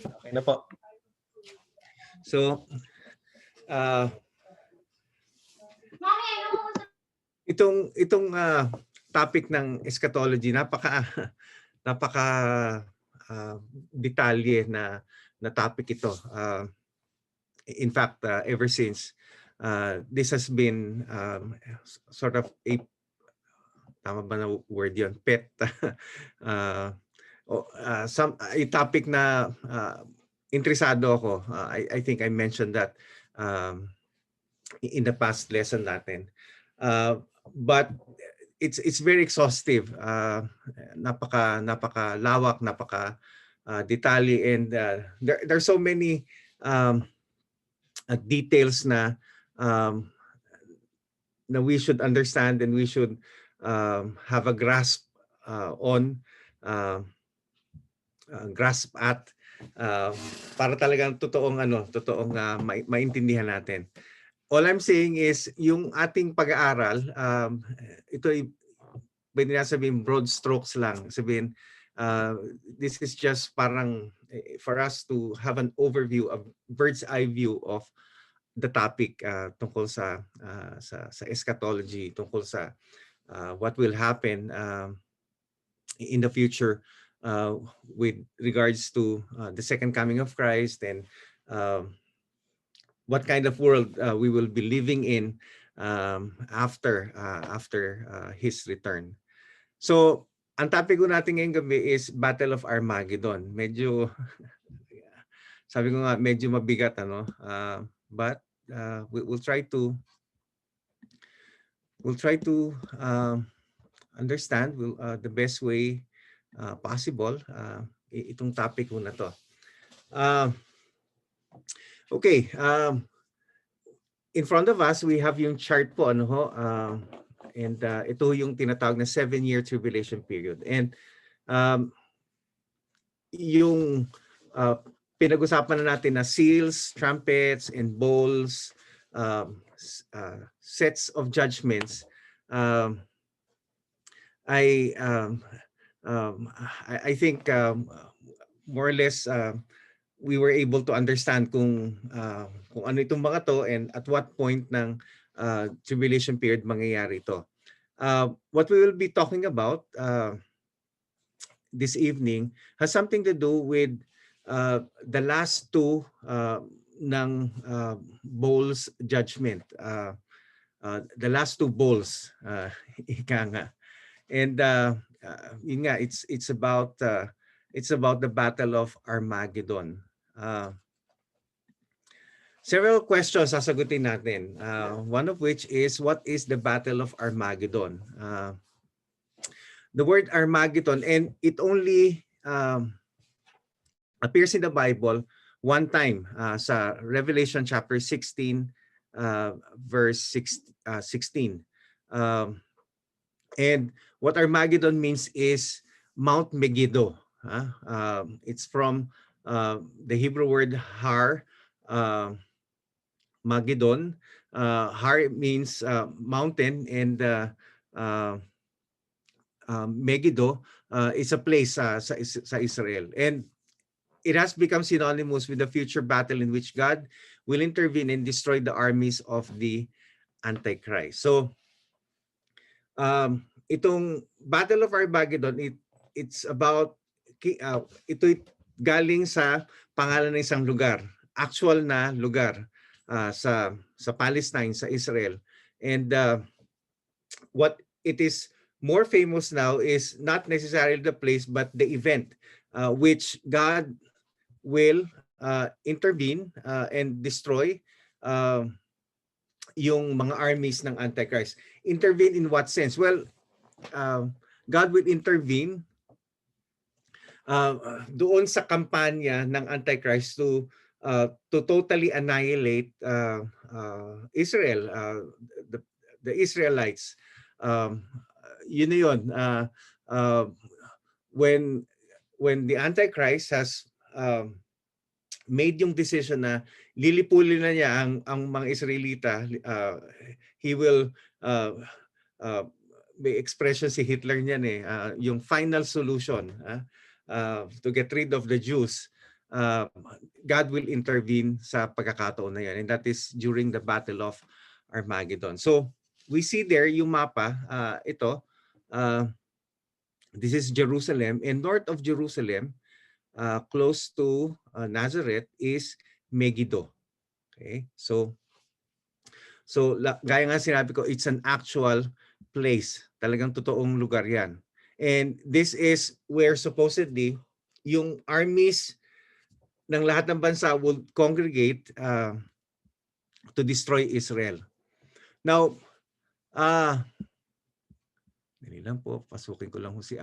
Okay na po. So, itong topic ng eschatology, napaka detalye na topic ito. In fact, ever since this has been sort of a, tama ba na word yun, pet, a topic na interesado ako. I think I mentioned that in the past lesson natin. But it's very exhaustive. Napaka lawak, napaka detalye, and there's so many details na we should understand and we should have a grasp on, grasp at, para talagang totoong maintindihan natin. All I'm saying is yung ating pag-aaral, ito ay pwede na sabihin broad strokes lang. Sabihin, this is just parang for us to have an overview, of bird's eye view of the topic tungkol sa eschatology, tungkol sa what will happen in the future with regards to the second coming of Christ, and what kind of world we will be living in after his return. So, ang topic ko natin ngayong gabi is Battle of Armageddon. Medyo, sabi ko nga, medyo mabigat, ano? But we'll try to understand the best way possible itong topic ko na to. Okay, in front of us we have yung chart po, ano ho, and ito yung tinatawag na 7-year tribulation period. And yung pinag-usapan na natin na seals, trumpets, and bowls, sets of judgments, I think more or less we were able to understand kung ano itong mga to and at what point ng tribulation period mangyayari ito. What we will be talking about this evening has something to do with the last two ng bowls judgment. The last two bowls, ika nga. And yun nga, it's about the Battle of Armageddon. Several questions sasagutin natin. One of which is, what is the Battle of Armageddon? The word Armageddon, and it only appears in the Bible one time sa Revelation chapter 16, verse 16. And what Armageddon means is Mount Megiddo. It's from the Hebrew word har, Magidon. Har means mountain, and Megiddo is a place sa Israel. And it has become synonymous with the future battle in which God will intervene and destroy the armies of the Antichrist. So, itong Battle of Armageddon, it's about, ito galing sa pangalan ng isang lugar, actual na lugar sa Palestine, sa Israel. And what it is more famous now is not necessarily the place, but the event which God will intervene and destroy yung mga armies ng Antichrist. Intervene in what sense? Well, God will intervene doon sa kampanya ng Antichrist to totally annihilate Israel, the Israelites. Yun na yun. When the Antichrist has made yung decision na lilipulin na niya ang mga Israelita, he will, may expression si Hitler niyan yung final solution to get rid of the Jews uh, God will intervene sa pagkakataon na yan, and that is during the Battle of Armageddon. So we see there yung mapa, ito, this is Jerusalem, and north of Jerusalem, close to Nazareth, is Megiddo. Okay, so gaya nga sinabi ko, it's an actual place. Talagang totoong lugar yan. And this is where supposedly yung armies ng lahat ng bansa would congregate to destroy Israel. Now, dali lang po, pasukin ko lang si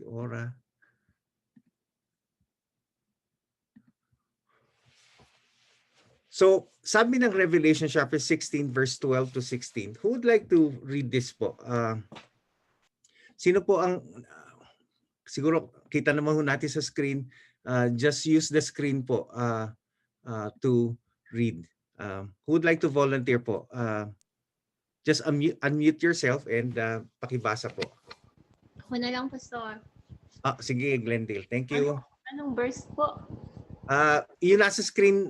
Ora. So, sabi ng Revelation chapter 16 verse 12 to 16. Who would like to read this po? Sino po ang siguro kita naman ho natin sa screen. Just use the screen po to read. Who would like to volunteer po? Just unmute yourself and pakibasa po. Ako na lang, Pastor. Sige, Glendale. Thank you. Anong verse po? Yun nasa screen.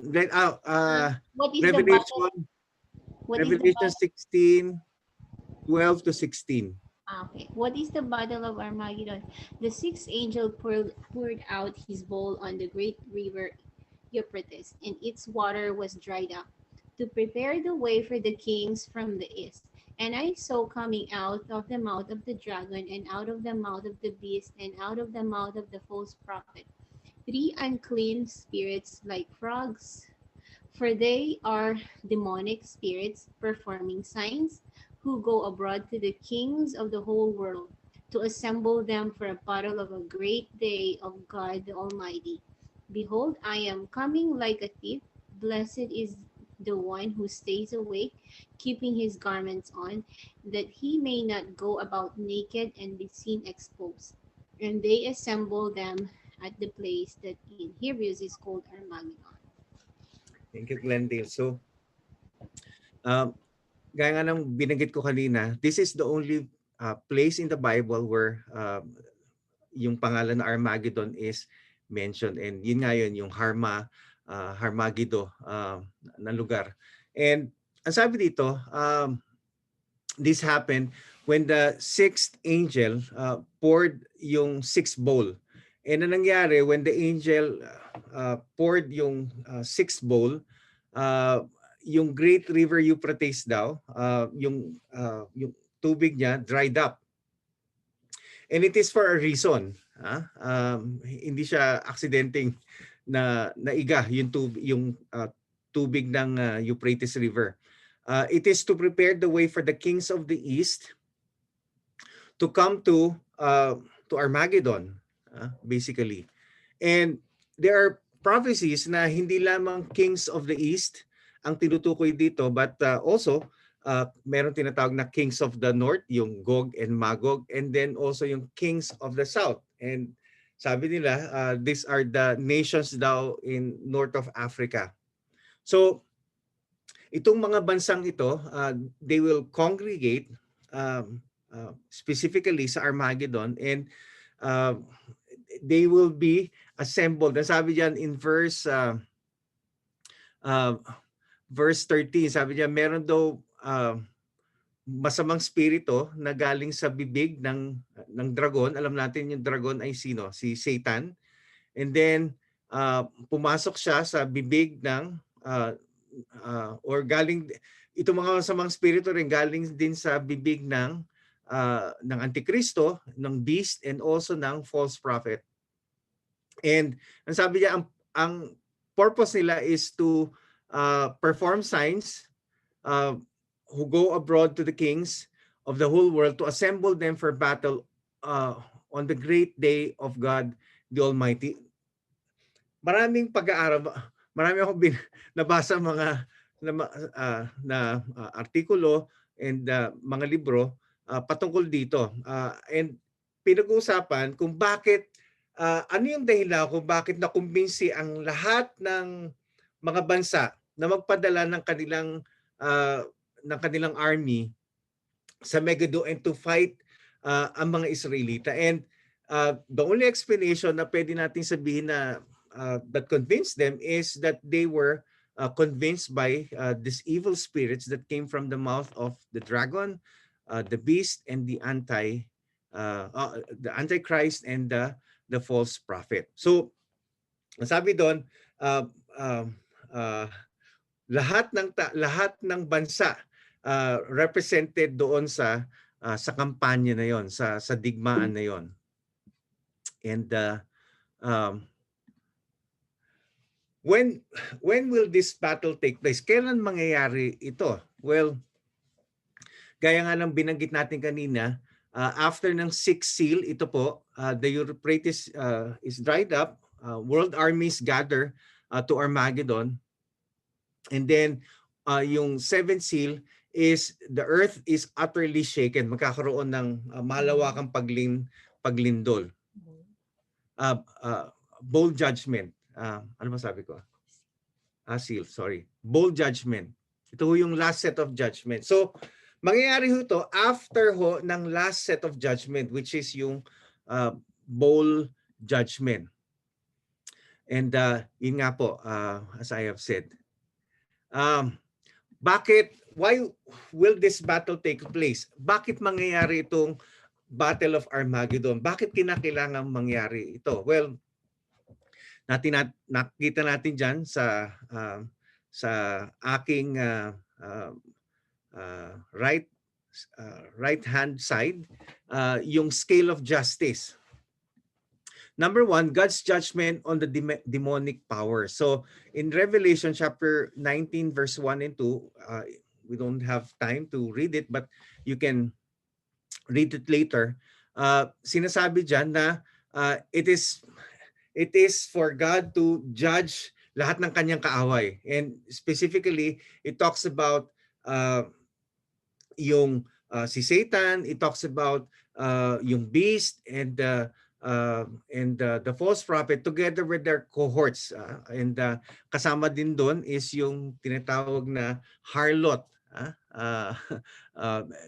What is Revelation, What Revelation 16, 12 to 16. Okay. What is the battle of Armageddon? The sixth angel poured out his bowl on the great river Euphrates, and its water was dried up, to prepare the way for the kings from the east. And I saw coming out of the mouth of the dragon, and out of the mouth of the beast, and out of the mouth of the false prophet, 3 unclean spirits like frogs, for they are demonic spirits performing signs, who go abroad to the kings of the whole world, to assemble them for a battle of a great day of God the Almighty. Behold, I am coming like a thief. Blessed is the one who stays awake, keeping his garments on, that he may not go about naked and be seen exposed. And they assemble them at the place that in Hebrews is called Armageddon. Thank you, Glendale. So, gaya nga ng binanggit ko kanina, this is the only place in the Bible where yung pangalan na Armageddon is mentioned. And yun nga yun, yung Harmageddo na lugar. And ang sabi dito, this happened when the sixth angel poured yung sixth bowl. And ang nangyari, when the angel poured yung sixth bowl, yung great river Euphrates daw, yung tubig niya dried up. And it is for a reason. Hindi siya aksidenteng na naiga yung tubig ng Euphrates River. It is to prepare the way for the kings of the east to come to Armageddon, basically. And there are prophecies na hindi lamang kings of the east ang tinutukoy dito, but also meron tinatawag na kings of the north, yung Gog and Magog, and then also yung kings of the south. And sabi nila, these are the nations daw in north of Africa. So itong mga bansang ito, they will congregate specifically sa Armageddon, and they will be assembled. Sabi diyan in verse 13, sabi niya meron daw masamang spirito na galing sa bibig ng dragon. Alam natin yung dragon ay sino? Si Satan. And then pumasok siya sa bibig ng or galing itong mga masamang spirito rin galing din sa bibig ng Antikristo, ng beast, and also ng false prophet. And ang sabi niya, ang purpose nila is to perform signs, who go abroad to the kings of the whole world to assemble them for battle on the great day of God the Almighty. Maraming pag-aaral, marami akong nabasa mga artikulo and mga libro patungkol dito. And pinag-uusapan kung bakit, ano yung dahilan kung bakit nakumbinsi ang lahat ng mga bansa na magpadala ng kanilang army sa Megiddo and to fight ang mga Israelita. And the only explanation na pwede natin sabihin na that convinced them is that they were convinced by these evil spirits that came from the mouth of the dragon, the beast, and the Antichrist and the false prophet. So, sabi doon, uh, um, uh, lahat ng bansa represented doon sa kampanya na 'yon, sa digmaan na 'yon. And um, when will this battle take place? Kailan mangyayari ito? Well, gaya nga ng binanggit natin kanina, after ng sixth seal, ito po, the Euphrates is dried up, world armies gather to Armageddon, and then yung seventh seal is the earth is utterly shaken. Magkakaroon ng malawakang paglindol. Bold judgment. Ano ba sabi ko? Seal, sorry. Bold judgment. Ito yung last set of judgment. So, mangyayari ho to after ho ng last set of judgment, which is yung bowl judgment. And yun nga po, as I have said. Why will this battle take place? Bakit mangyayari itong Battle of Armageddon? Bakit kinakailangan mangyari ito? Well, nakita natin dyan sa aking right hand side, yung scale of justice. Number 1, God's judgment on the demonic power. So in Revelation chapter 19 verse 1 and 2, we don't have time to read it, but you can read it later. Sinasabi dyan na it is for God to judge lahat ng kanyang kaaway. And specifically, it talks about yung si Satan, it talks about yung beast and the false prophet together with their cohorts. And kasama din doon is yung tinatawag na harlot.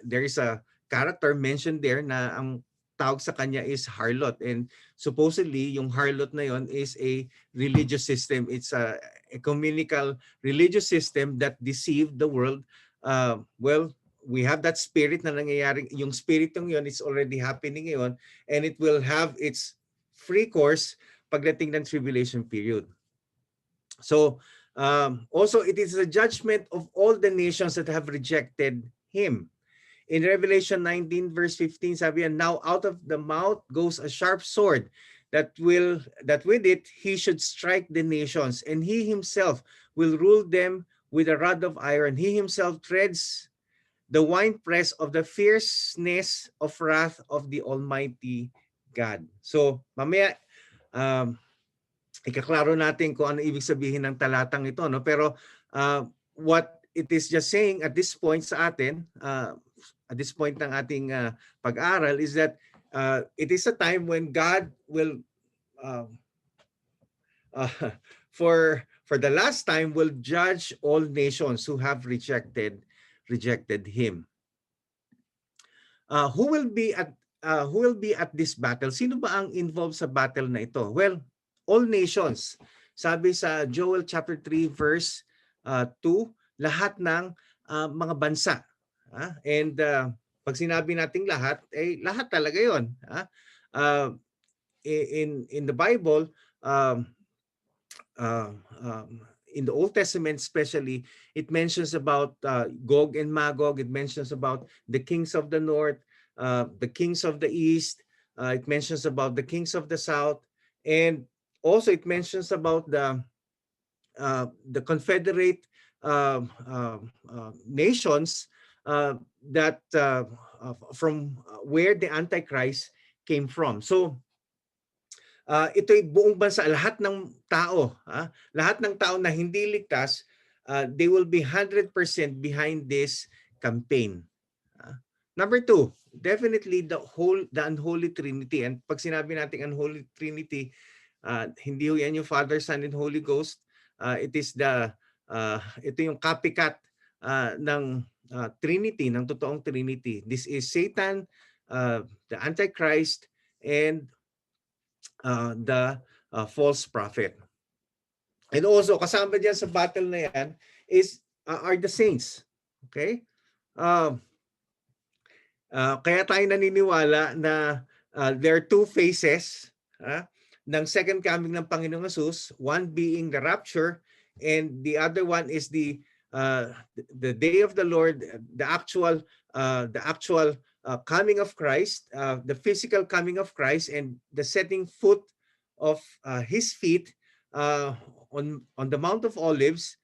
There is a character mentioned there na ang tawag sa kanya is harlot, and supposedly yung harlot na yon is a religious system. It's a ecumenical religious system that deceived the world. Well, we have that spirit na nangyayari. Yung spiritong yon is already happening ngayon, and it will have its free course pagdating ng tribulation period. So also it is a judgment of all the nations that have rejected him. In Revelation 19 verse 15, sabi yan, now out of the mouth goes a sharp sword that with it he should strike the nations, and he himself will rule them with a rod of iron. He himself treads the winepress of the fierceness of wrath of the Almighty God. So mamaya ikaklaro natin kung ano ibig sabihin ng talatang ito, no? Pero what it is just saying at this point sa atin, at this point ng ating pag-aaral, is that it is a time when God will for the last time will judge all nations who have rejected him. Who will be at this battle? Sino ba ang involved sa battle na ito? Well, all nations. Sabi sa Joel chapter 3 verse 2, lahat ng mga bansa. And pag sinabi nating lahat, lahat talaga 'yon. In the Bible, in the Old Testament especially, it mentions about Gog and Magog. It mentions about the kings of the north, the kings of the east. It mentions about the kings of the south, and also it mentions about the confederate nations that from where the Antichrist came from. So ito'y buong bansa, lahat ng tao, lahat ng tao na hindi ligtas, they will be 100% behind this campaign. Number 2, definitely the unholy trinity. And pag sinabi natin unholy trinity, hindi ho yan yung Father, Son, and Holy Ghost. It is ito yung copycat ng Trinity, ng totoong Trinity. This is Satan, the Antichrist, and the false prophet. And also kasama diyan sa battle na yan is are the saints. Okay? Um kaya tayo naniniwala na there are two phases ng second coming ng Panginoong Hesus, one being the rapture and the other one is the day of the Lord, the actual coming of Christ, the physical coming of Christ and the setting foot of his feet uh, on the Mount of Olives.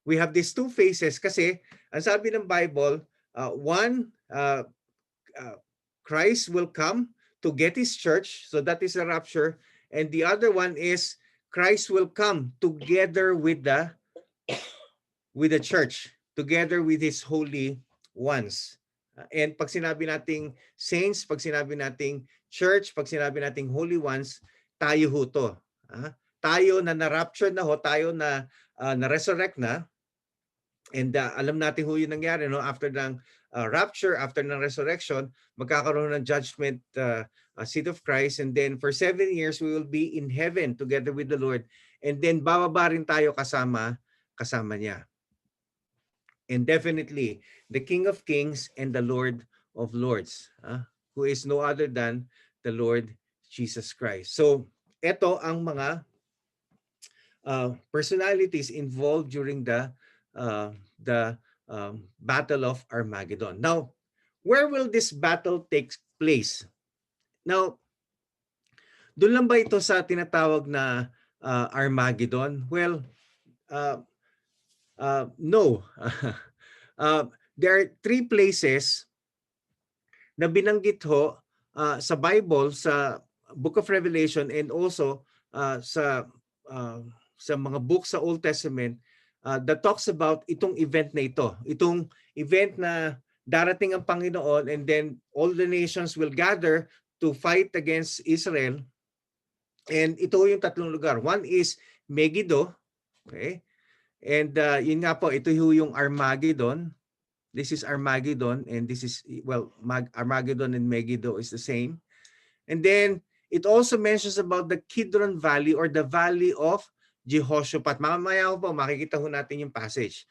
We have these two phases kasi ang sabi ng Bible, one, Christ will come to get his church, so that is the rapture, and the other one is Christ will come together with the church, together with his holy ones. And pag sinabi nating saints, pag sinabi nating church, pag sinabi nating holy ones, tayo ho to. Tayo na na-rapture na ho, tayo na na-resurrect na. And alam natin ho yung nangyari, no? After ng rapture, after ng resurrection, magkakaroon ng judgment seat of Christ. And then for 7 years, we will be in heaven together with the Lord. And then bababa rin tayo kasama niya. And definitely, the King of Kings and the Lord of Lords, who is no other than the Lord Jesus Christ. So, ito ang mga personalities involved during the Battle of Armageddon. Now, where will this battle take place? Now, doon lang ba ito sa tinatawag na Armageddon? Well, no. There are 3 places na binanggit ho sa Bible, sa Book of Revelation and also sa mga books sa Old Testament that talks about itong event na ito. Itong event na darating ang Panginoon and then all the nations will gather to fight against Israel. And ito yung 3 lugar. One is Megiddo. Okay? And yun nga po, ito yung Armageddon. This is Armageddon and this is, well, Armageddon and Megiddo is the same. And then it also mentions about the Kidron Valley or the Valley of Jehoshaphat. Mamaya po makikita ho natin yung passage.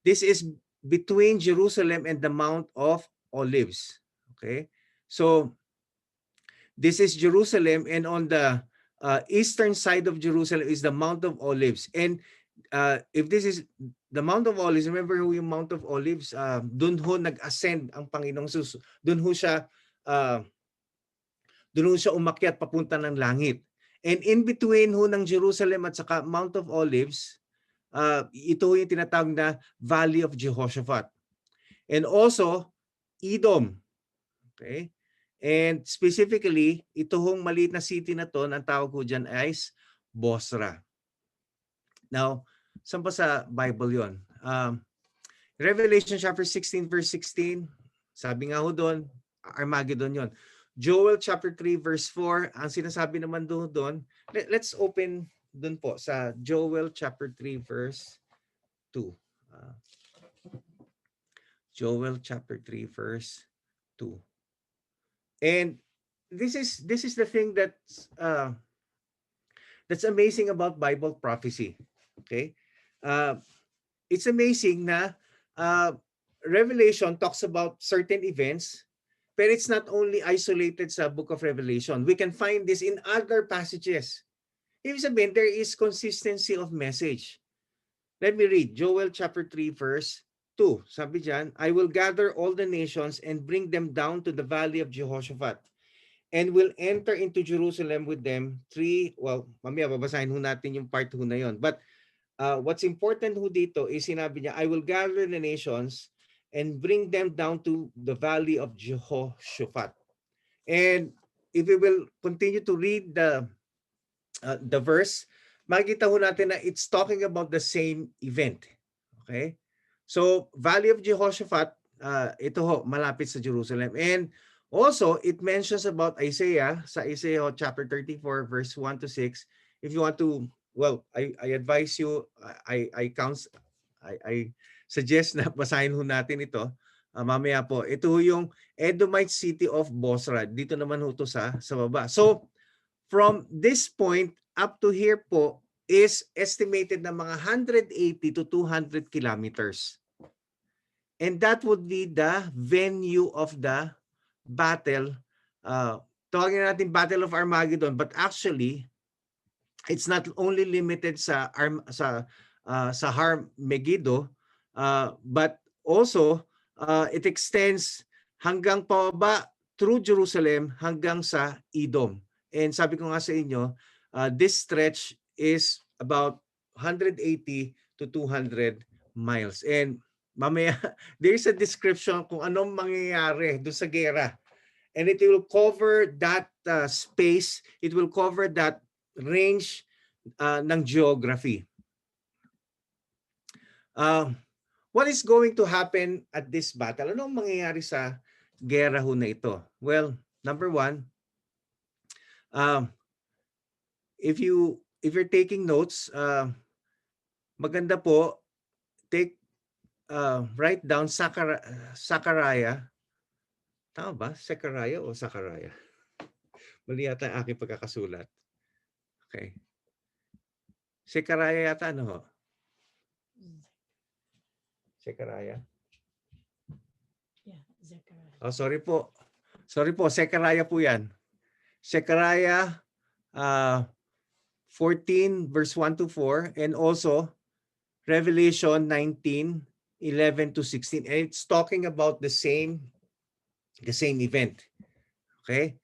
This is between Jerusalem and the Mount of Olives. Okay? So this is Jerusalem, and on the eastern side of Jerusalem is the Mount of Olives. And if this is the Mount of Olives, remember who yung Mount of Olives? Doon ho nag-ascend ang Panginoong Jesus. Doon ho siya umakyat papunta ng langit. And in between ho ng Jerusalem at saka Mount of Olives, ito yung tinatawag na Valley of Jehoshaphat. And also, Edom. Okay? And specifically, ito hong maliit na city na to, ang tawag ko dyan ay Bosra. Now, saan pa sa Bible yon? Revelation chapter 16 verse 16, sabi nga ho doon, Armageddon yon. Joel chapter 3 verse 4, ang sinasabi naman doon, let's open doon po sa Joel chapter 3 verse 2. Joel chapter 3 verse 2. And this is the thing that's amazing about Bible prophecy. Okay? It's amazing na Revelation talks about certain events, but it's not only isolated sa Book of Revelation. We can find this in other passages. Ibig sabihin, there is consistency of message. Let me read Joel chapter 3 verse 2. Sabi diyan, I will gather all the nations and bring them down to the valley of Jehoshaphat and will enter into Jerusalem with them. Mamaya babasahin ho natin yung part 2 na yon. But what's important ho dito is sinabi niya, I will gather the nations and bring them down to the valley of Jehoshaphat. And if we will continue to read the verse, makikita ho natin na it's talking about the same event. Okay? So, Valley of Jehoshaphat, ito ho, malapit sa Jerusalem. And also, it mentions about Isaiah, sa Isaiah chapter 34, verse 1 to 6. If you want to, I advise you, I suggest na basahin ho natin ito. Mamaya po, ito yung Edomite city of Bosra. Dito naman ho ito sa baba. So, from this point up to here po is estimated na mga 180 to 200 kilometers. And that would be the venue of the battle. Tawagin natin Battle of Armageddon, but actually it's not only limited sa Har Megiddo, but also it extends hanggang pababa through Jerusalem hanggang sa Edom. And sabi ko nga sa inyo, this stretch is about 180 to 200 miles. And mamaya, there's a description kung anong mangyayari doon sa gera. And it will cover that space, it will cover that range ng geography. What is going to happen at this battle? Anong mangyayari sa gera ho na ito? Well, number one, if you're taking notes, maganda po write down Zechariah. Tama ba? Zechariah o Zachariah? Mali yata ang aking pagkakasulat. Okay. Zechariah yata, ano ho? Zechariah? Yeah, Zechariah. Oh, sorry po. Sorry po, Zechariah po yan. Zechariah 14 verse 1 to 4 and also Revelation 19, 11 to 16. And it's talking about the same event. Okay?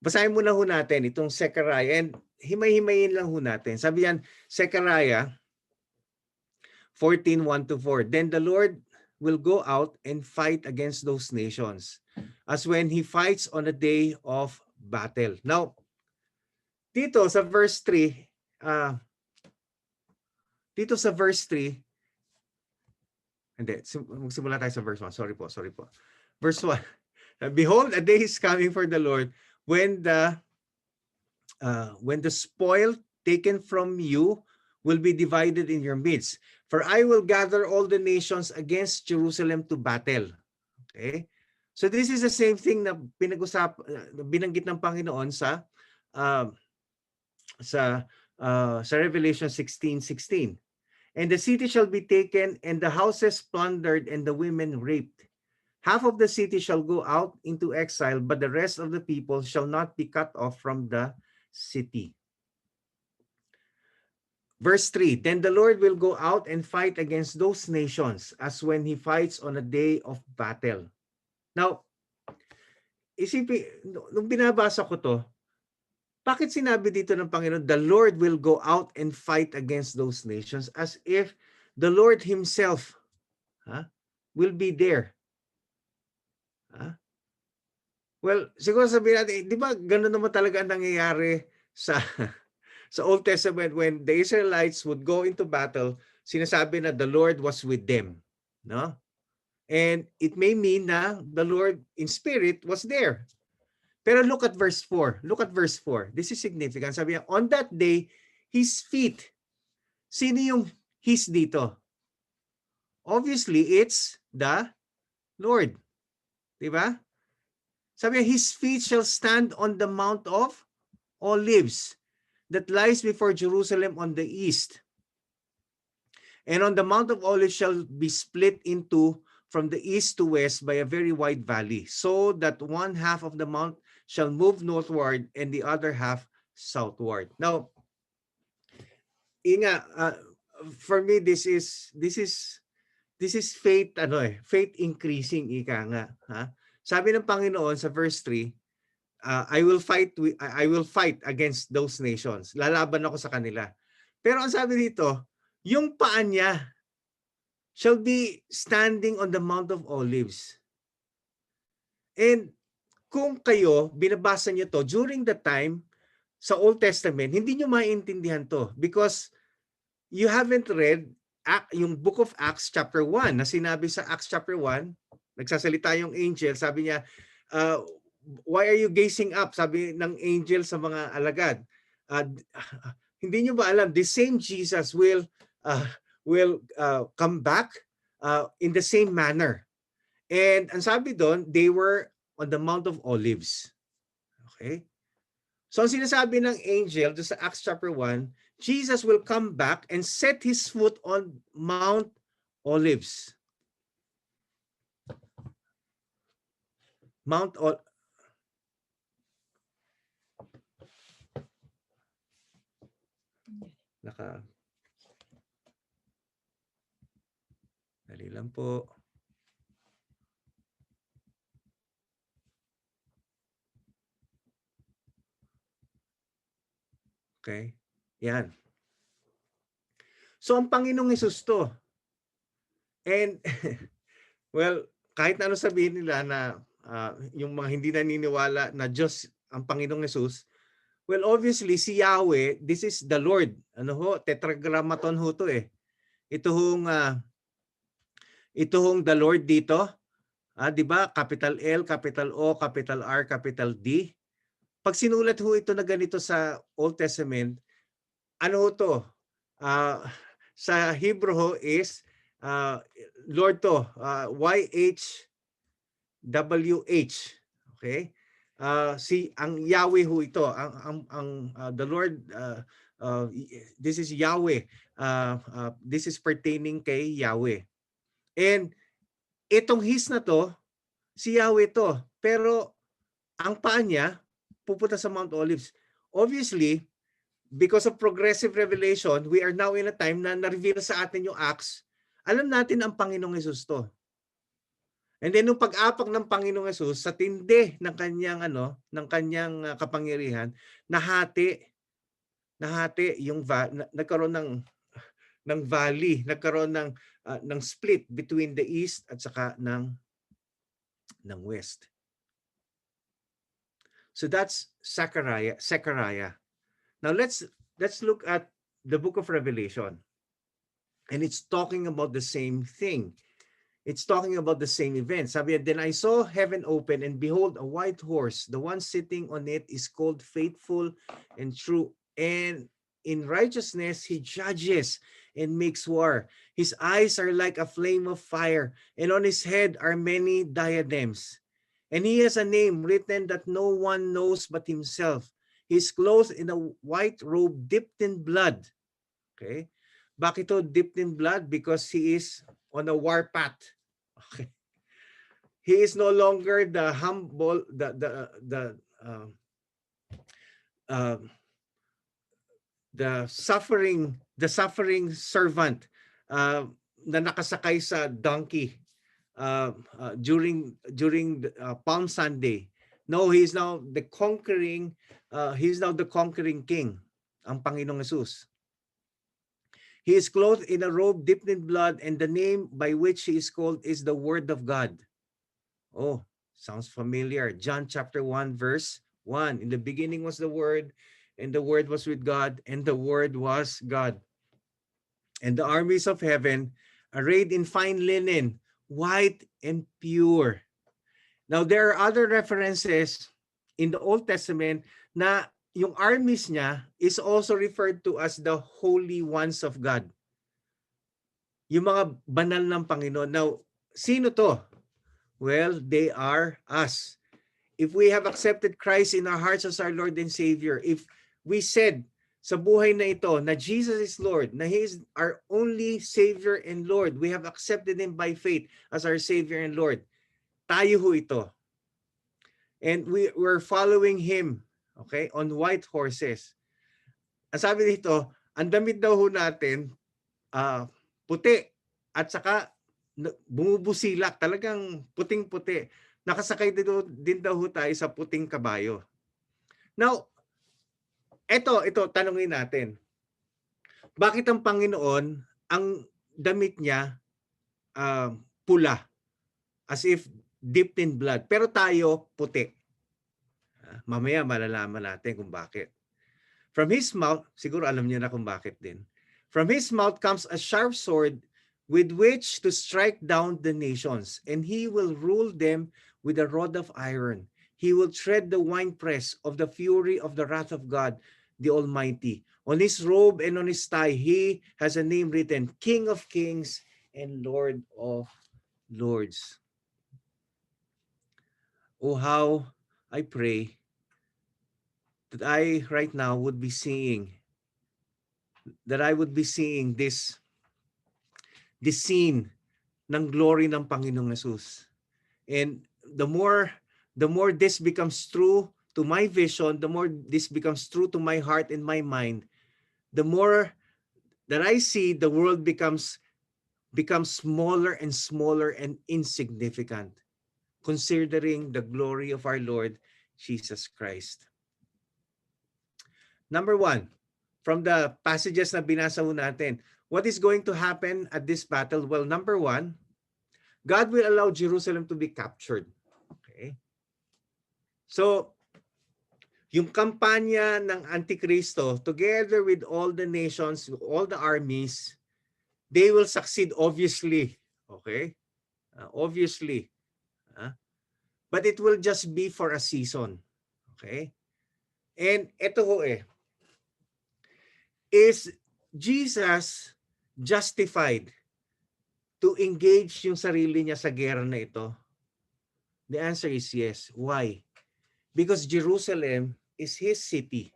Basahin muna ho natin itong Zechariah and himay-himayin lang ho natin. Sabi yan, Zechariah 14, 1 to 4. Then the Lord will go out and fight against those nations as when he fights on a day of battle. Now, dito sa verse 3, hindi, magsimula tayo sa verse 1. Sorry po. Verse 1. Behold, a day is coming for the Lord when the spoil taken from you will be divided in your midst. For I will gather all the nations against Jerusalem to battle. Okay? So this is the same thing na binanggit ng Panginoon sa Revelation 16:16. And the city shall be taken, and the houses plundered, and the women raped. Half of the city shall go out into exile, but the rest of the people shall not be cut off from the city. Verse 3, then the Lord will go out and fight against those nations as when he fights on a day of battle. Now, isipin, nung binabasa ko to, bakit sinabi dito ng Panginoon, the Lord will go out and fight against those nations as if the Lord himself will be there? Well, siguro sabihin natin, di ba gano'n naman talaga ang nangyayari sa Old Testament when the Israelites would go into battle, sinasabi na the Lord was with them, no? And it may mean na the Lord in spirit was there. Pero look at verse 4. Look at verse 4. This is significant. Sabi niya, on that day, his feet. Sino yung his dito? Obviously, it's the Lord. Diba? Sabi niya, his feet shall stand on the Mount of Olives that lies before Jerusalem on the east. And on the Mount of Olives shall be split into from the east to west by a very wide valley, so that one half of the mount shall move northward and the other half southward. Now, for me this is faith faith increasing nga, ha? Sabi ng Panginoon sa verse 3, I will fight against those nations. Lalaban ako sa kanila. Pero ang sabi dito, yung paa niya shall be standing on the Mount of Olives. And kung kayo, binabasa niyo to during the time sa Old Testament, hindi niyo maintindihan to because you haven't read yung book of Acts chapter 1 na sinabi sa Acts chapter 1, nagsasalita yung angel, sabi niya, why are you gazing up? Sabi ng angel sa mga alagad. Hindi niyo ba alam, the same Jesus will come back in the same manner. And ang sabi doon, they were on the Mount of Olives. Okay? So ang sinasabi ng angel doon sa Acts chapter 1, Jesus will come back and set his foot on Mount Olives. Mount Ol Dali lang po. Okay. Yan. So ang Panginoong Hesus to. And well, kahit na ano sabihin nila na yung mga hindi naniniwala na Diyos ang Panginoong Hesus, well, obviously si Yahweh, this is the Lord. Ano ho, tetragrammaton ho to eh. Ito hong the Lord dito. 'Di ba? Capital L, capital O, capital R, capital D. Pag sinulat ho ito na ganito sa Old Testament, ano ho to? Sa Hebrew ho is Lord to, YHWH. Okay? Ang Yahweh ho ito, the Lord, this is Yahweh. This is pertaining kay Yahweh. And itong his na to, si Yahweh to. Pero ang paa niya pupunta sa Mount Olives. Obviously, because of progressive revelation, we are now in a time na na-reveal sa atin yung Acts. Alam natin ang Panginoong Hesus to. And then nung pag-apak ng Panginoong Hesus sa tindi ng kanyang kapangyarihan, nahati yung nagkaroon ng valley, nagkaroon ng split between the east at saka ng west. So that's Zechariah. Now let's look at the book of Revelation. And it's talking about the same thing. It's talking about the same event. Sabi niya, then I saw heaven open, and behold, a white horse. The one sitting on it is called Faithful and True. And in righteousness he judges and makes war. His eyes are like a flame of fire, and on his head are many diadems. And he has a name written that no one knows but himself. He is clothed in a white robe dipped in blood. Okay? Bakit ito dipped in blood? Because he is on a warpath. Okay. He is no longer the humble, the suffering servant na nakasakay sa donkey during Palm Sunday. No, he is now the conquering king, ang Panginoong Hesus. He is clothed in a robe dipped in blood, and the name by which he is called is the Word of God. Oh, sounds familiar. John chapter 1 verse 1. In the beginning was the Word, and the Word was with God, and the Word was God. And the armies of heaven, arrayed in fine linen, white and pure. Now, there are other references in the Old Testament na yung armies niya is also referred to as the holy ones of God. Yung mga banal ng Panginoon. Now, sino to? Well, they are us. If we have accepted Christ in our hearts as our Lord and Savior, if we said sa buhay na ito na Jesus is Lord, na He is our only Savior and Lord, we have accepted Him by faith as our Savior and Lord, tayo ho ito. And we're following Him, okay, on white horses. Ang sabi dito, ang damit daw ho natin, puti, at saka bumubusilak, talagang puting-puti. Nakasakay din daw ho tayo sa puting kabayo. Now, ito, tanungin natin. Bakit ang Panginoon, ang damit niya pula? As if dipped in blood. Pero tayo, puti. Mamaya malalaman natin kung bakit. From his mouth, siguro alam niyo na kung bakit din. From his mouth comes a sharp sword with which to strike down the nations, and he will rule them with a rod of iron. He will tread the winepress of the fury of the wrath of God, the Almighty. On his robe and on his thigh, he has a name written, King of Kings and Lord of Lords. Oh, how I pray that I right now would be seeing that I would be seeing this scene ng glory ng Panginoong Hesus. And the more this becomes true to my vision, the more this becomes true to my heart and my mind, the more that I see the world becomes smaller and smaller and insignificant, considering the glory of our Lord Jesus Christ. Number 1, from the passages na binasa ho natin, what is going to happen at this battle? Well, number 1, God will allow Jerusalem to be captured. Okay? So, yung kampanya ng Antikristo, together with all the nations, all the armies, they will succeed obviously. Okay? Obviously. But it will just be for a season. Okay? And ito ho is Jesus justified to engage yung sarili niya sa gera na ito? The answer is yes. Why? Because Jerusalem is his city.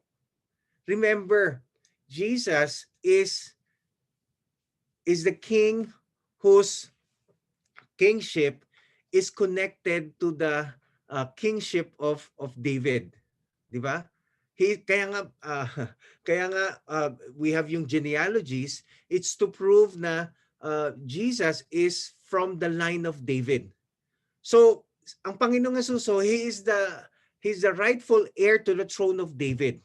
Remember, Jesus is the king whose kingship is connected to the kingship of David. Di ba? Kaya nga we have yung genealogies. It's to prove na Jesus is from the line of David. So, ang Panginoong Hesus, he's the rightful heir to the throne of David.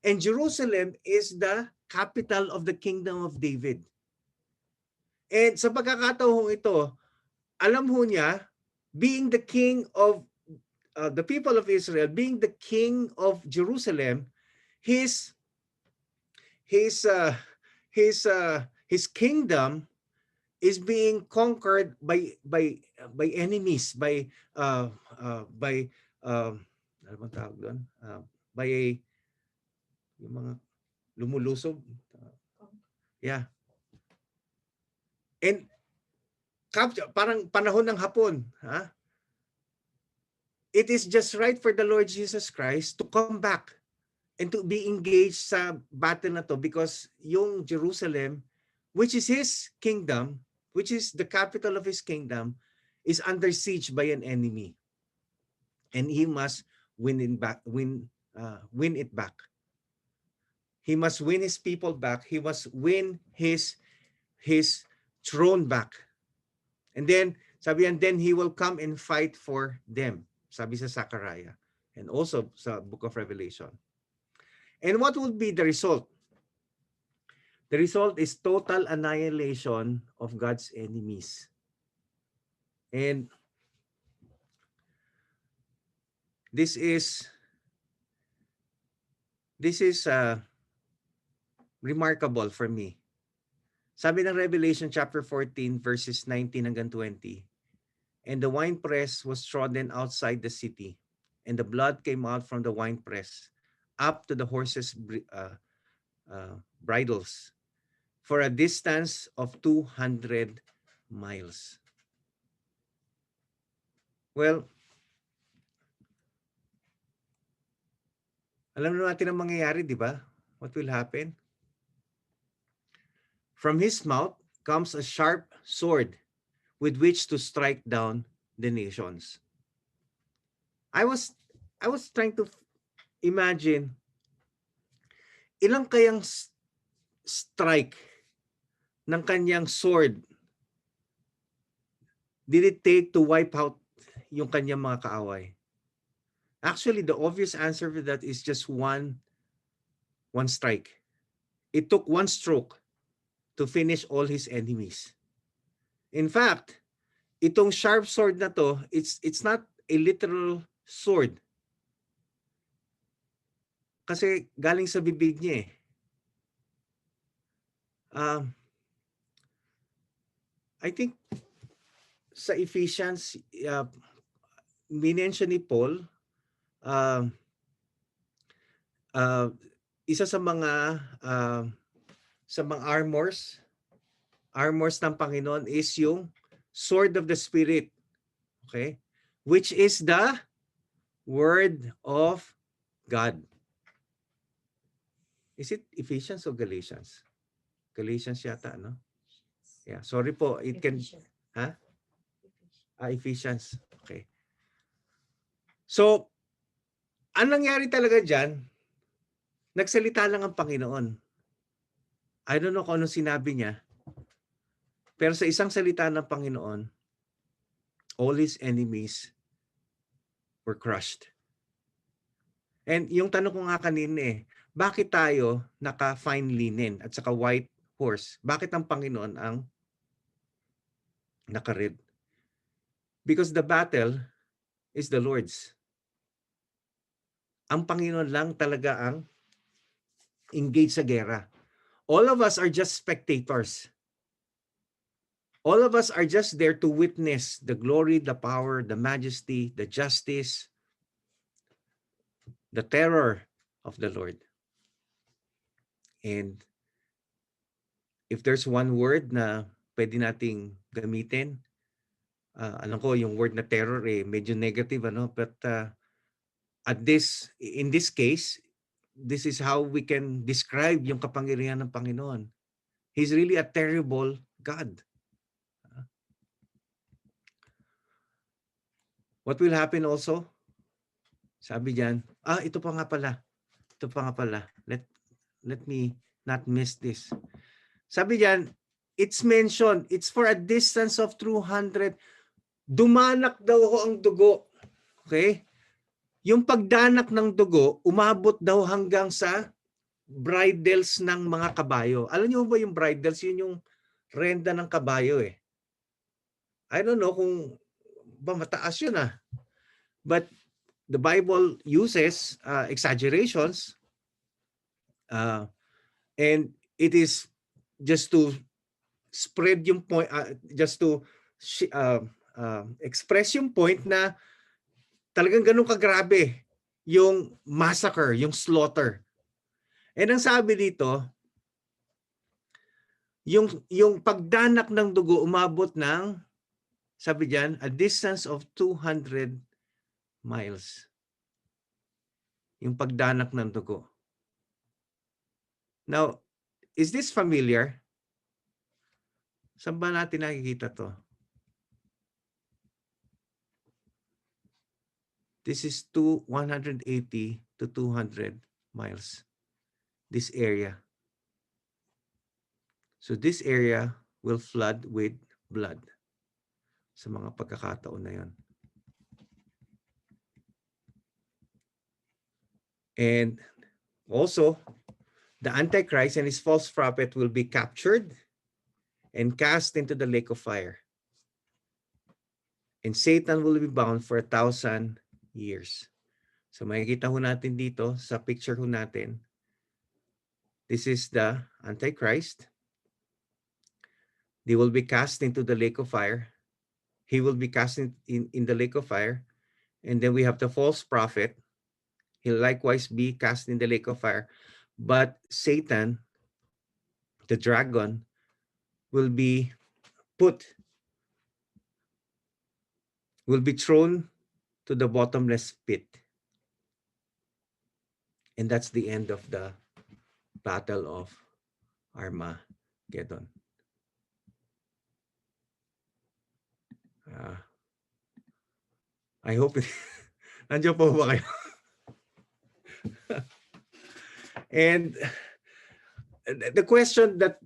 And Jerusalem is the capital of the kingdom of David. And sa pagkakataong ito, alam ho niya, being the king of the people of Israel, being the king of Jerusalem, his kingdom is being conquered by enemies, by ano bang tawag doon? By yung mga lumulusob. Yeah. And parang panahon ng Hapon, ha? It is just right for the Lord Jesus Christ to come back and to be engaged sa battle na to, because yung Jerusalem, which is his kingdom, which is the capital of his kingdom, is under siege by an enemy. And he must win it back. He must win his people back. He must win his throne back. And then, sabi yan, then he will come and fight for them. Sabi sa Zechariah. And also sa Book of Revelation. And what would be the result? The result is total annihilation of God's enemies. And this is remarkable for me. Sabi ng Revelation chapter 14 verses 19 hanggang 20. And the winepress was trodden outside the city, and the blood came out from the winepress up to the horses' bridles for a distance of 200 miles. Well, alam na natin ang mangyayari, di ba? What will happen? From his mouth comes a sharp sword with which to strike down the nations. I was trying to imagine ilang kayang strike ng kanyang sword did it take to wipe out yung kanyang mga kaaway? Actually, the obvious answer for that is just one strike. It took one stroke to finish all his enemies. In fact, itong sharp sword na to, it's not a literal sword. Kasi galing sa bibig niya I think sa Ephesians, minention ni Paul, isa sa mga armors ng Panginoon is yung sword of the Spirit. Okay? Which is the Word of God. Is it Ephesians or Galatians? Galatians yata, no? Yeah, sorry po. It can, Ephesians. ha? Ephesians. Okay. So, ang nangyari talaga dyan, nagsalita lang ang Panginoon. I don't know kung anong sinabi niya. Pero sa isang salita ng Panginoon, all his enemies were crushed. And yung tanong ko nga kanina bakit tayo naka-fine linen at saka white horse? Bakit ang Panginoon ang naka-red? Because the battle is the Lord's. Ang Panginoon lang talaga ang engaged sa gera. All of us are just spectators. All of us are just there to witness the glory, the power, the majesty, the justice, the terror of the Lord. And if there's one word na pwede nating gamitin, alam ko yung word na terror medyo negative, but in this case, this is how we can describe yung kapangyarihan ng Panginoon. He's really a terrible God. What will happen also? Sabi diyan, ito pa nga pala. Let me not miss this. Sabi diyan, it's mentioned, it's for a distance of 200. Dumanak daw ang dugo. Okay? Yung pagdanak ng dugo, umabot daw hanggang sa bridles ng mga kabayo. Alam niyo ba yung bridles? Yun yung renda ng kabayo I don't know kung mataas yun But the Bible uses exaggerations and it is just to spread yung point, just to express yung point na talagang ganun kagrabe yung massacre, yung slaughter. And ang sabi dito, yung pagdanak ng dugo umabot ng, sabi diyan, a distance of 200 miles. Yung pagdanak ng dugo. Now, is this familiar? Saan ba natin nakikita to? This is 180 to 200 miles. This area. So this area will flood with blood sa mga pagkakataon na yon. And also, the Antichrist and his false prophet will be captured and cast into the lake of fire. And Satan will be bound for 1,000 years. So makikita ho natin dito sa picture ho natin. This is the Antichrist. They will be cast into the lake of fire. He will be cast in the lake of fire. And then we have the false prophet. He'll likewise be cast in the lake of fire. But Satan, the dragon, will be thrown to the bottomless pit. And that's the end of the Battle of Armageddon. I hope nandiyan po ba kayo? And the question that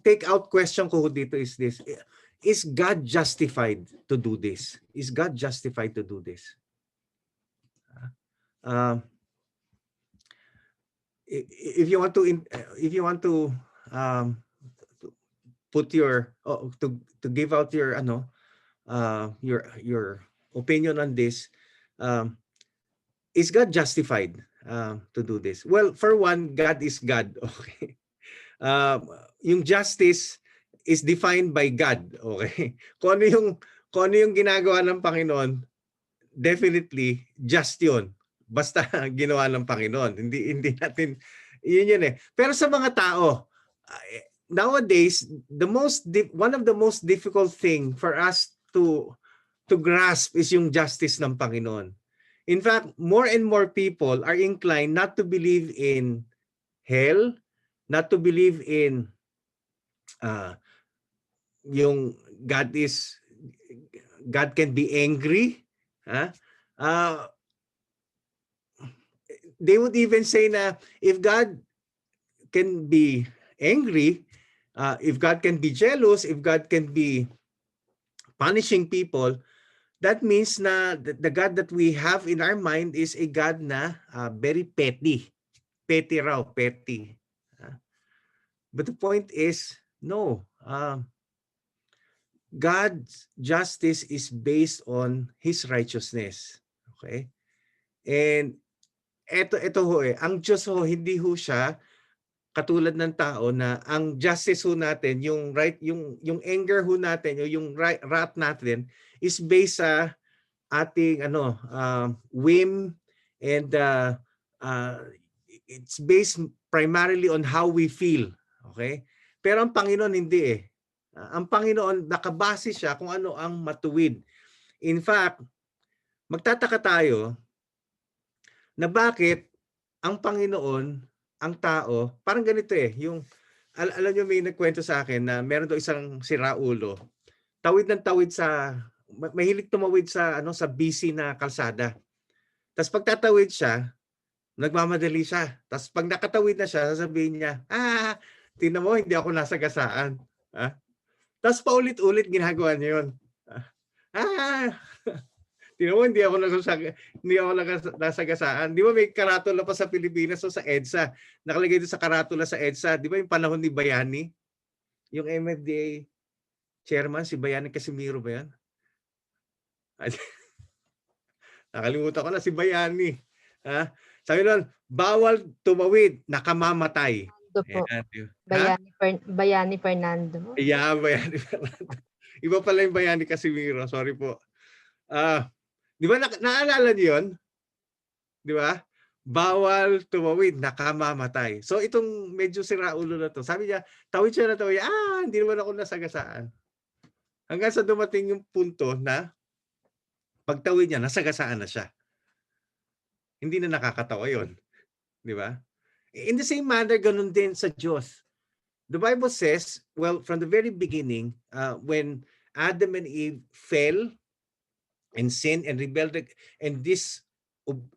take out question ko dito is this: is God justified to do this? Is God justified to do this? If you want to put your to give out your your opinion on this, is God justified to do this? Well, for one, God is God. Okay. Yung justice is defined by God. Okay. Kung ano yung ginagawa ng Panginoon, definitely just yun. Basta ginawa ng Panginoon. Hindi natin yun Pero sa mga tao, nowadays, one of the most difficult thing for us to grasp is yung justice ng Panginoon. In fact, more and more people are inclined not to believe in hell, not to believe in yung God can be angry. They would even say na if God can be angry, if God can be jealous, if God can be punishing people, that means na the God that we have in our mind is a God na very petty. Petty raw, petty. But the point is, no. God's justice is based on His righteousness. Okay? And ito ho ang Diyos ho, hindi ho siya katulad ng tao na ang justice ho natin, yung anger ho natin, yung wrath natin is based sa ating whim, and it's based primarily on how we feel. Okay? Pero ang Panginoon hindi eh. Ang Panginoon nakabase siya kung ano ang matuwid. In fact, magtataka tayo na bakit ang Panginoon, ang tao, parang ganito eh, yung alam niyo may nagkwento sa akin na meron daw isang siraulo. Tawid ng tawid sa mahilig tumawid sa sa busy na kalsada. Tapos pagtatawid siya, nagmamadali siya. Tapos pag nakatawid na siya, sasabihin niya, tingnan mo, hindi ako nasagasaan. Tapos paulit-ulit ginagawa niya yun. Tingnan mo, hindi ako nasagasaan. Di ba may karatula pa sa Pilipinas o sa EDSA? Nakalagay doon sa karatula sa EDSA. Di ba yung panahon ni Bayani? Yung MFDA chairman, si Bayani Casimiro ba yan? Nakalimutan ko na si Bayani. Sabi nun, bawal tumawid, nakamamatay. Bayani Fernando. Yeah, Bayani Fernando. Iba pala yung Bayani Casimiro. Sorry po. Di ba naalala niyo yun? Di ba? Bawal tumawid, nakamamatay. So itong medyo siraulo na to. Sabi niya, tawid siya na tawid. Hindi naman ako nasagasaan. Hanggang sa dumating yung punto na pagtawid niya, nasagasaan na siya. Hindi na nakakatawa yun. Di ba? In the same manner, ganun din sa Diyos. The Bible says, well, from the very beginning, when Adam and Eve fell and sinned and rebelled and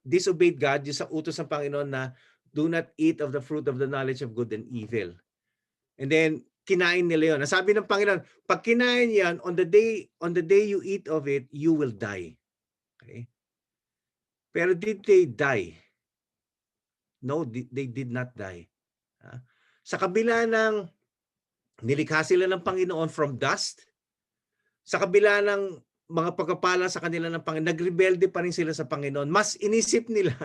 disobeyed God, yung sa utos ng Panginoon na do not eat of the fruit of the knowledge of good and evil. And then, kinain nila yun. Sabi ng Panginoon, pag kinain yan, on the day you eat of it, you will die. Okay? Pero did they die? No, they did not die. Sa kabila ng nilikha sila ng Panginoon from dust, sa kabila ng mga pagpapala sa kanila ng Panginoon, nagrebelde pa rin sila sa Panginoon. Mas inisip nila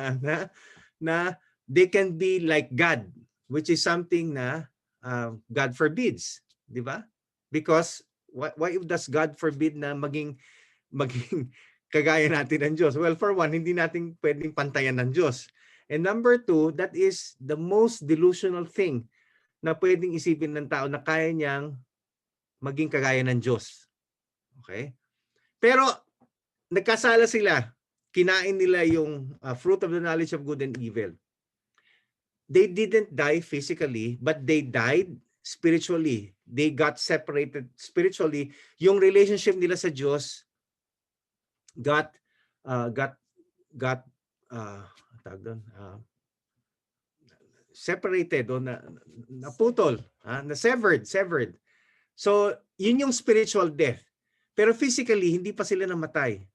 na they can be like God, which is something na God forbids, di ba? Because why does God forbid na maging kagaya natin ng Diyos? Well, for one, hindi natin pwedeng pantayan ng Diyos. And number two, that is the most delusional thing na pwedeng isipin ng tao na kaya niyang maging kagaya ng Diyos. Okay? Pero nagkasala sila. Kinain nila yung fruit of the knowledge of good and evil. They didn't die physically, but they died spiritually. They got separated spiritually. Yung relationship nila sa Diyos got separated o naputol, severed. So, yun yung spiritual death. Pero physically, hindi pa sila namatay.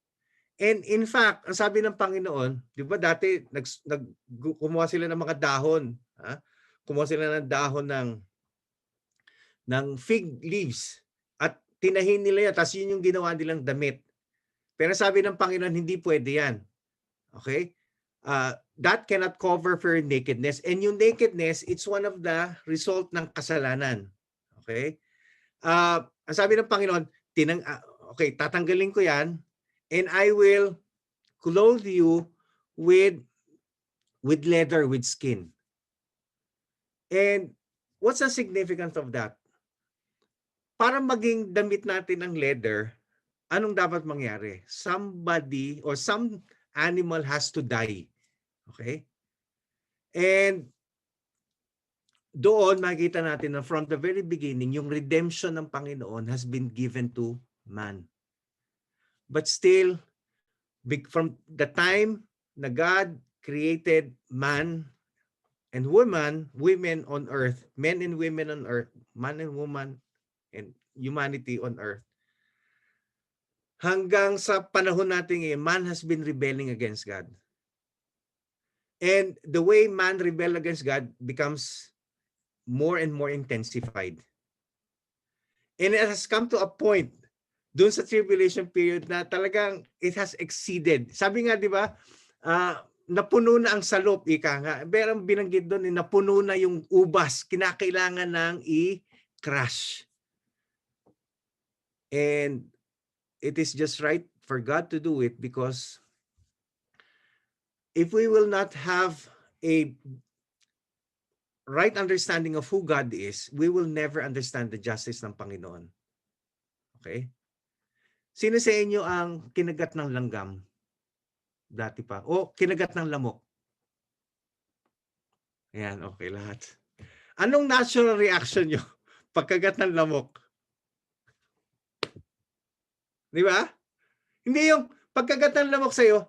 And in fact, ang sabi ng Panginoon, di ba dati kumuha sila ng mga dahon. Kumuha sila ng dahon ng fig leaves at tinahin nila yan. Tapos yun yung ginawa nilang damit. Pero sabi ng Panginoon, hindi pwede yan. Okay? That cannot cover for nakedness. And yung nakedness, it's one of the result ng kasalanan. Okay? Ang sabi ng Panginoon, okay, tatanggalin ko yan, and I will clothe you with leather, with skin. And what's the significance of that? Para maging damit natin ng leather, anong dapat mangyari? Somebody or some animal has to die. Okay? And doon makikita natin na from the very beginning, yung redemption ng Panginoon has been given to man. But still, from the time na God created man and women on earth, men and women on earth, man and woman, and humanity on earth, hanggang sa panahon natin ngayon, man has been rebelling against God. And the way man rebel against God becomes more and more intensified. And it has come to a point doon sa tribulation period na talagang it has exceeded. Sabi nga, di ba, napuno na ang salop, ika nga. Pero binanggit doon, napuno na yung ubas, kinakailangan ng i-crush. And it is just right for God to do it because if we will not have a right understanding of who God is, we will never understand the justice ng Panginoon. Okay? Sino sa inyo ang kinagat ng langgam? Dati pa. O kinagat ng lamok? Ayan, okay lahat. Anong natural reaction nyo pagkagat ng lamok? Di ba? Hindi yung pagkagat ng lamok sa'yo,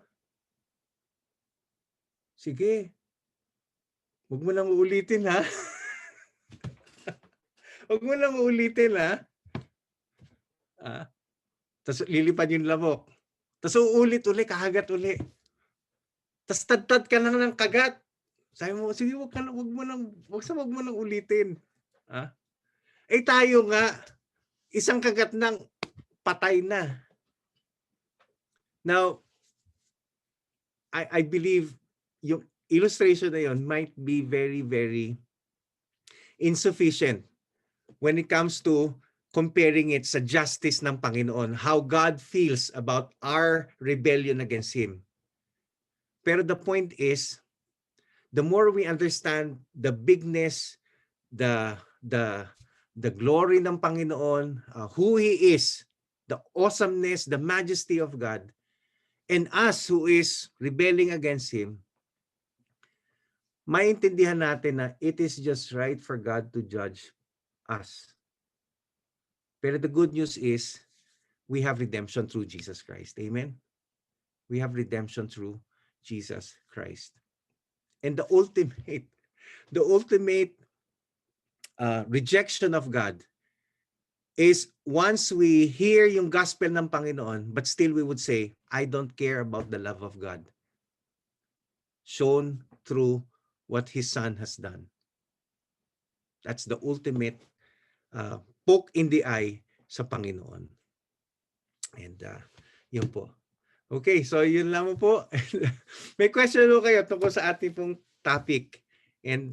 sige, huwag mo nang uulitin, ha? Huwag mo nang uulitin, ha? Tapos lilipad yung lamok. Tapos uulit uli, kahagat uli. Tapos tad-tad ka na ng kagat. Sabi mo, sige, huwag mo nang ulitin. Eh tayo nga, isang kagat ng patay na. Now, I believe yung illustration na yun might be very, very insufficient when it comes to comparing it sa justice ng Panginoon, how God feels about our rebellion against Him. Pero the point is, the more we understand the bigness, the glory ng Panginoon, who He is, the awesomeness, the majesty of God, and us who is rebelling against Him, maintindihan natin na it is just right for God to judge us. Pero the good news is, we have redemption through Jesus Christ. Amen? We have redemption through Jesus Christ. And the ultimate rejection of God is once we hear yung gospel ng Panginoon, but still we would say, I don't care about the love of God shown through what His Son has done. That's the ultimate poke in the eye sa Panginoon. And yun po. Okay, so yun lang po. May question po kayo tungkol sa ating pong topic. And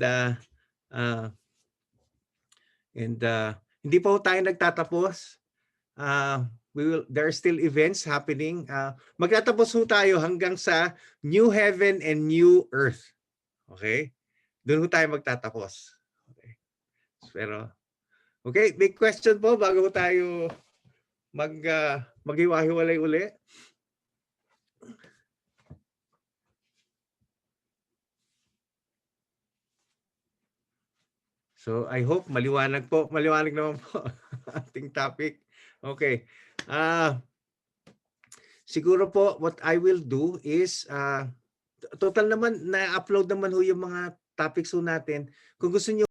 hindi pa po tayo nagtatapos. There are still events happening. Magtatapos po tayo hanggang sa new heaven and new earth. Okay? Doon po tayo magtatapos. Okay. Pero okay, big question po bago tayo maghiwa-hiwalay uli. So I hope maliwanag naman po ating topic. Okay. Siguro po what I will do is total naman na-upload naman ho yung mga topics ho natin. Kung gusto niyo